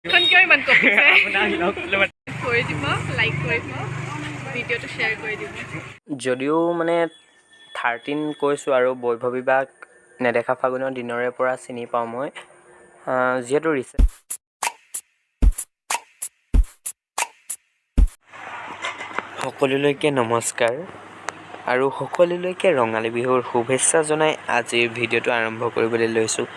এখন কিয় ইমান কপিছে কৰি দিব লাইক কৰিব ভিডিঅ'টো শ্বেয়াৰ কৰি দিব যদিও মানে 13 কৈছোঁ আৰু বৈভৱী বাক নেদেখা ফাগুনৰ দিনৰে পৰা চিনি পাওঁ মই যিহেতু সকলোলৈকে নমস্কাৰ আৰু সকলোলৈকে ৰঙালী বিহুৰ শুভেচ্ছা জনাই আজিৰ ভিডিঅ'টো আৰম্ভ কৰিবলৈ লৈছোঁ।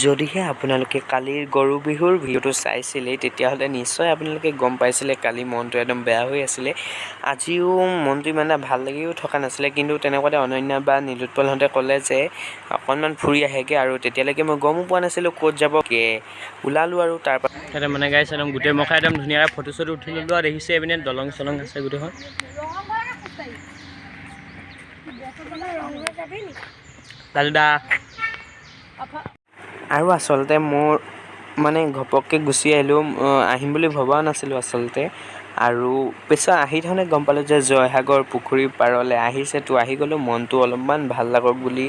যদিহে আপোনালোকে কালিৰ গৰু বিহুৰ ভিডিঅ'টো চাইছিলে তেতিয়াহ'লে নিশ্চয় আপোনালোকে গম পাইছিলে কালি মনটো একদম বেয়া হৈ আছিলে। আজিও মনটো ইমান ভাল লাগিও থকা নাছিলে, কিন্তু তেনেকুৱাতে অনন্যা বা নীলোৎপলহঁতে ক'লে যে অকণমান ফুৰি আহেগৈ, আৰু তেতিয়ালৈকে মই গমো পোৱা নাছিলোঁ ক'ত যাব ওলালোঁ আৰু তাৰপৰা তাতে মানে গাইছে একদম গোটেই মখা একদম ধুনীয়াকৈ ফটো চটো উঠি ল'লোঁ আৰু দেখিছে এইপিনে দলং চলং আছে গোটেইখন। দাদা আৰু আচলতে মোৰ মানে ঘপককৈ গুচি আহিম বুলি ভবাও নাছিলোঁ আচলতে, আৰু পিছত আহি থাকোঁতে গম পালোঁ যে জয়সাগৰ পুখুৰীৰ পাৰলৈ আহিছে, তো আহি গ'লোঁ মনটো অলপমান ভাল লাগক বুলি,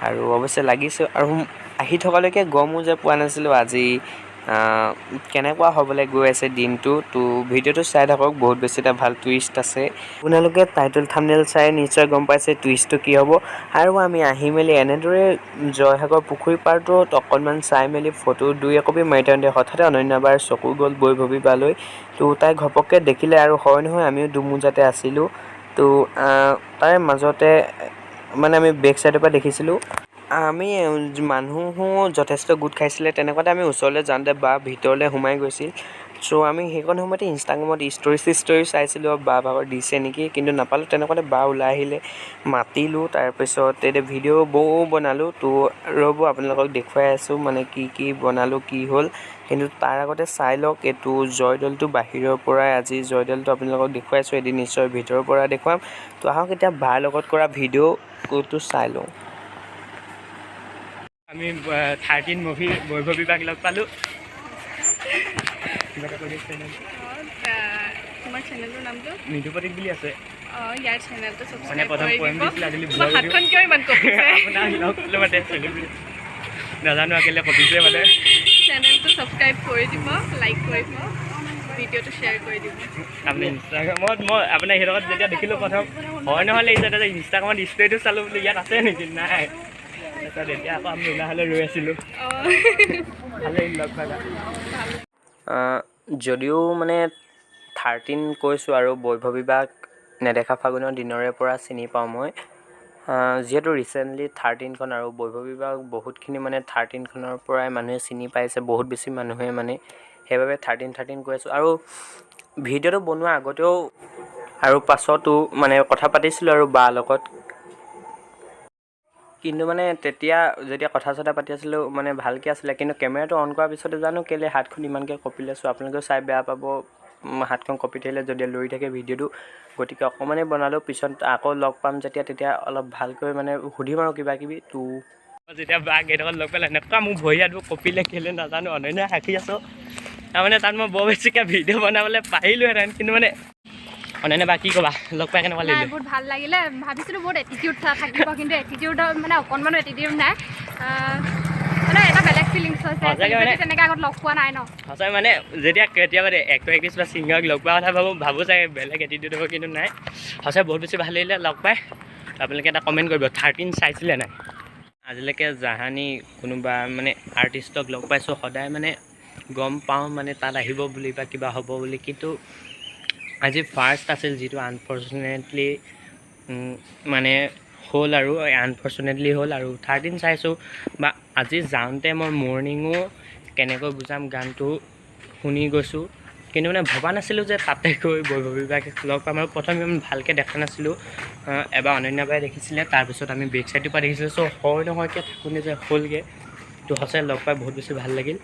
আৰু অৱশ্যে লাগিছে। আৰু আহি থকালৈকে গমো যে পোৱা নাছিলোঁ আজি কেনেকুৱা হ'বলৈ গৈ আছে দিনটো। তো ভিডিঅ'টো চাই থাকক, বহুত বেছি এটা ভাল টুইষ্ট আছে। আপোনালোকে টাইটেল থাম্বনেইল চাই নিশ্চয় গম পাইছে টুইষ্টটো কি হ'ব। আৰু আমি আহি মেলি এনেদৰে জয়সাগৰ পুখুৰী পাৰটোত অকণমান চাই মেলি ফটো দুই একপি মাৰি থাকোঁতে হঠাতে অনন্যাবাৰ চকু গ'ল বৈভৱী বালৈ। তো তাই ঘপককৈ দেখিলে, আৰু হয় নহয় আমিও দুমোজাতে আছিলোঁ। তো তাৰে মাজতে মানে আমি বেক চাইডৰ পৰা দেখিছিলোঁ আমি মানুহো যথেষ্ট গোট খাইছিলে। তেনেকুৱাতে আমি ওচৰলৈ যাওঁতে বা ভিতৰলৈ সোমাই গৈছিল। চ' আমি সেইকণ সময়তে ইনষ্টাগ্ৰামত ষ্টৰি চাইছিলোঁ বা ভাগৰ দিছে নেকি, কিন্তু নাপালোঁ। তেনেকুৱাতে বা ওলাই আহিলে, মাতিলোঁ, তাৰপিছত এতিয়া ভিডিঅ' বনালোঁ। তো ৰ'ব আপোনালোকক দেখুৱাই আছোঁ মানে কি বনালোঁ, কি হ'ল। কিন্তু তাৰ আগতে চাই লওক এইটো জয়দৌলটো বাহিৰৰ পৰাই, আজি জয়দৌলটো আপোনালোকক দেখুৱাইছোঁ, এদিন নিশ্চয় ভিতৰৰ পৰা দেখুৱাম। তো আহক এতিয়া বাৰ লগত কৰা ভিডিঅ'টো চাই লওঁ। আমি 13 মুভি বৈভৱী বাক লগ পালোঁ। তোমাৰ চেনেলটোৰ নামটো নিধু প্ৰতীক বুলি আছে। ইয়াৰ চেনেলটো মানে প্ৰথম পইম দিছিলে আজিলি হাতখন কিয় ইমান কপিছে আপোনাক লগ পালোঁ মানে নাজানো আকেলে কপিছে মানে। চেনেলটো ছাবস্ক্ৰাইব কৰি দিব, লাইক কৰিব, ভিডিঅ'টো শ্বেয়াৰ কৰি দিব। আপুনি ইনষ্টাগ্ৰামত মই আপোনাৰ সেই লগত যেতিয়া দেখিলোঁ প্ৰথম হয় নহ'লে এতিয়া ইনষ্টাগ্ৰামত ষ্টৰিটো চালোঁ বুলি ইয়াত আছে নেকি, নাই। তাৰপিছত এতিয়া আকৌ আমি ওলাহলৈ ৰৈ আছিলোঁ। ভালেই লগ পালা। যদিও মানে 13 কৈছোঁ আৰু বৈভৱী বাক নেদেখা ফাগুনৰ দিনৰে পৰা চিনি পাওঁ মই, যিহেতু ৰিচেণ্টলি 13খন আৰু বৈভৱী বাক বহুতখিনি মানে 13খনৰ পৰাই মানুহে চিনি পাইছে, বহুত বেছি মানুহে মানে, সেইবাবে 13 কৈ আছোঁ। আৰু ভিডিঅ'টো বনোৱাৰ আগতেও আৰু পাছতো মানে কথা পাতিছিলোঁ আৰু বাৰ লগত, কিন্তু মানে তেতিয়া যেতিয়া কথা চথা পাতি আছিলোঁ মানে ভালকৈ আছিলে, কিন্তু কেমেৰাটো অন কৰাৰ পিছতে জানো কেলৈ হাতখন ইমানকৈ কঁপিলে। লৈছোঁ আপোনালোকেও চাই বেয়া পাব হাতখন কঁপি থাকিলে যদি লৰি থাকে ভিডিঅ'টো, গতিকে অকণমানেই বনালোঁ। পিছত আকৌ লগ পাম তেতিয়া অলপ ভালকৈ মানে সুধিম আৰু কিবা কিবি। তো যেতিয়া বাক এইডোখৰত লগ পালে এনেকুৱা মোৰ ভৰি হাতবোৰ কঁপিলে কেলৈ নাজানো, অনন্যাই সাক্ষী আছোঁ। তাৰমানে তাত মই বৰ বেছিকৈ ভিডিঅ' বনাবলৈ পাৰিলোঁহেঁতেন, কিন্তু মানে অনন্যা বা কি ক'বা, লগ পাই কেনেকুৱা লাগিলে? বহুত ভাল লাগিলে, ভাবিছিলোঁ বহুত এটিটিউড থাকিব, কিন্তু এটিটিউড মানে অকণমানো এটিটিউড নাই, মানে এটা বেলেগ ফিলিংছ হৈছে। মানে তেনেকৈ আগত লগ পোৱা নাই ন। সঁচাই মানে যেতিয়া কেতিয়াবা এক্টৰ এক্ট্ৰেছ বা ছিংগাৰক লগ পোৱা কথা ভাবোঁ চাগে বেলেগ এটিটিউড হ'ব, কিন্তু নাই। সঁচাই বহুত বেছি ভাল লাগিলে লগ পাই। আপোনালোকে এটা কমেণ্ট কৰিব 13 চাইছিলে নাই। আজিলৈকে জাহানী কোনোবা মানে আৰ্টিষ্টক লগ পাইছোঁ, সদায় মানে গম পাওঁ মানে তাত আহিব বুলি বা কিবা হ'ব বুলি, কিন্তু আজি ফাৰ্ষ্ট আছিল, যিটো আনফৰ্চুনেটলি মানে হ'ল, আৰু আনফৰ্চুনেটলি হ'ল। আৰু 13 চাইছোঁ বা আজি যাওঁতে মই মৰ্ণিঙো কেনেকৈ বুজাম গানটো শুনি গৈছোঁ, কিন্তু মানে ভবা নাছিলোঁ যে তাতে গৈ বৈভৱী বাক লগ পাম। আৰু প্ৰথম ইমান ভালকৈ দেখা নাছিলোঁ, এবাৰ অনন্যা বাই দেখিছিলে, তাৰপিছত আমি বেক চাইডৰ পৰা দেখিছিলোঁ। চ' হয় নহয়কৈ থাকোঁতে যে হ'লগৈ, তো সঁচাই লগ পাই বহুত বেছি ভাল লাগিল।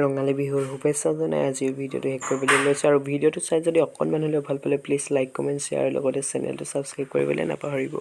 ৰঙালী বিহুৰ শুভেচ্ছা জনাই আজি ভিডিঅ'টো শেষ কৰিবলৈ লৈছোঁ আৰু ভিডিঅ'টো চাই যদি অকণমান হ'লেও ভাল পালে প্লিজ লাইক কমেণ্ট শ্বেয়াৰ লগতে চেনেলটো ছাবস্ক্ৰাইব কৰিবলৈ নাপাহৰিব